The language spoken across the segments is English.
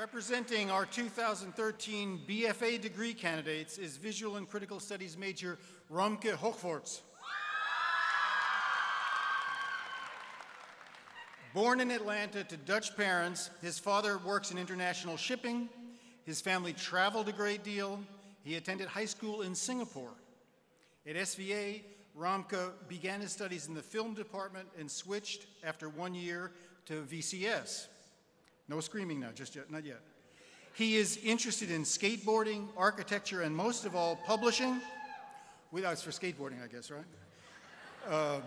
Representing our 2013 BFA degree candidates is Visual and Critical Studies major Romke Hoogwaerts. Born in Atlanta to Dutch parents, his father works in international shipping. His family traveled a great deal. He attended high school in Singapore. At SVA, Romke began his studies in the film department and switched after 1 year to VCS. No screaming now, just yet, not yet. He is interested in skateboarding, architecture, and most of all, publishing. It's for skateboarding, I guess, right?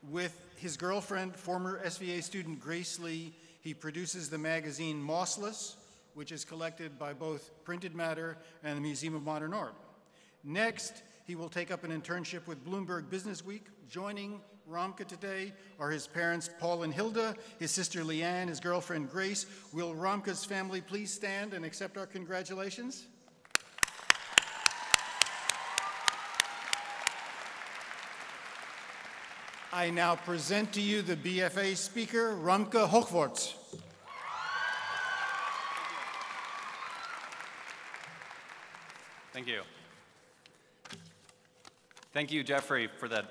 With his girlfriend, former SVA student Grace Lee, he produces the magazine Mossless, which is collected by both Printed Matter and the Museum of Modern Art. Next, he will take up an internship with Bloomberg Business Week. Joining Romke today are his parents, Paul and Hilda, his sister Leanne, his girlfriend Grace. Will Romke's family please stand and accept our congratulations? I now present to you the BFA speaker, Romke Hoogwaerts. Thank you. Thank you, Jeffrey, for that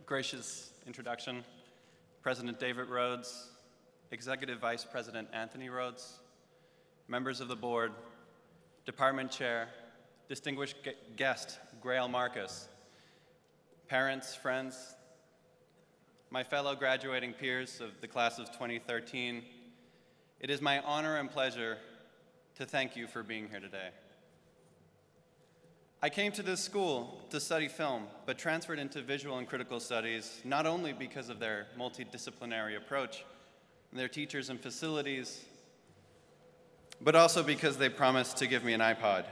gracious introduction. President David Rhodes, Executive Vice President Anthony Rhodes, members of the board, department chair, distinguished guest, Grail Marcus, parents, friends, my fellow graduating peers of the class of 2013, it is my honor and pleasure to thank you for being here today. I came to this school to study film, but transferred into visual and critical studies not only because of their multidisciplinary approach, their teachers and facilities, but also because they promised to give me an iPod.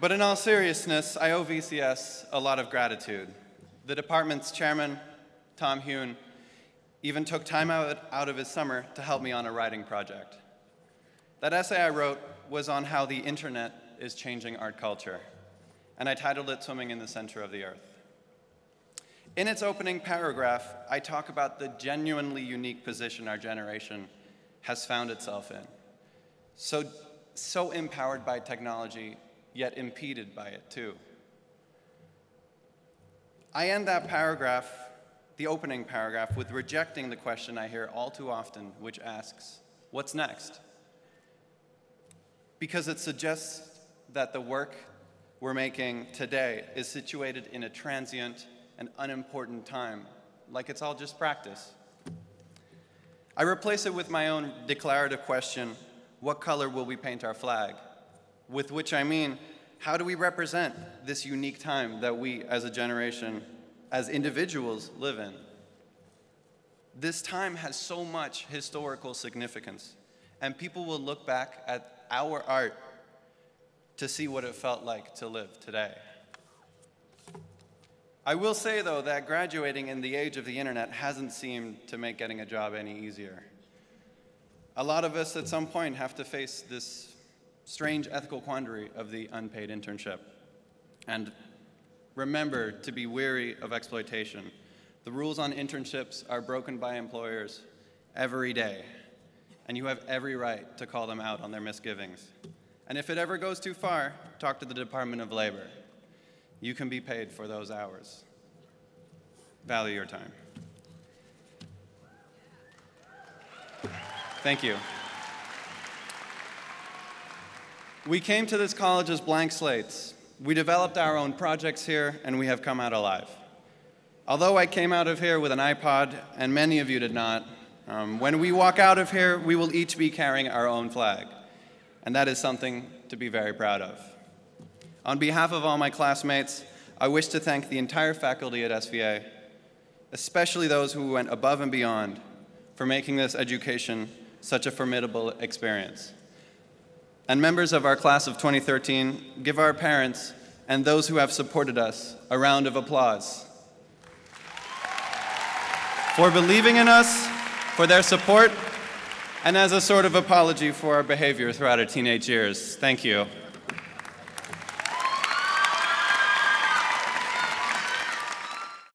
But in all seriousness, I owe VCS a lot of gratitude. The department's chairman, Tom Hune, even took time out of his summer to help me on a writing project. That essay I wrote was on how the internet is changing art culture, and I titled it Swimming in the Center of the Earth. In its opening paragraph, I talk about the genuinely unique position our generation has found itself in. So empowered by technology, yet impeded by it too. I end that paragraph, the opening paragraph, with rejecting the question I hear all too often, which asks, what's next? Because it suggests that the work we're making today is situated in a transient and unimportant time, like it's all just practice. I replace it with my own declarative question, what color will we paint our flag? With which I mean, how do we represent this unique time that we as a generation, as individuals, live in? This time has so much historical significance, and people will look back at our art to see what it felt like to live today. I will say, though, that graduating in the age of the internet hasn't seemed to make getting a job any easier. A lot of us at some point have to face this strange ethical quandary of the unpaid internship. And remember to be wary of exploitation. The rules on internships are broken by employers every day, and you have every right to call them out on their misgivings. And if it ever goes too far, talk to the Department of Labor. You can be paid for those hours. Value your time. Thank you. We came to this college as blank slates. We developed our own projects here, and we have come out alive. Although I came out of here with an iPod, and many of you did not, when we walk out of here, we will each be carrying our own flag. And that is something to be very proud of. On behalf of all my classmates, I wish to thank the entire faculty at SVA, especially those who went above and beyond for making this education such a formidable experience. And members of our class of 2013, give our parents and those who have supported us a round of applause for believing in us, for their support, and as a sort of apology for our behavior throughout our teenage years. Thank you.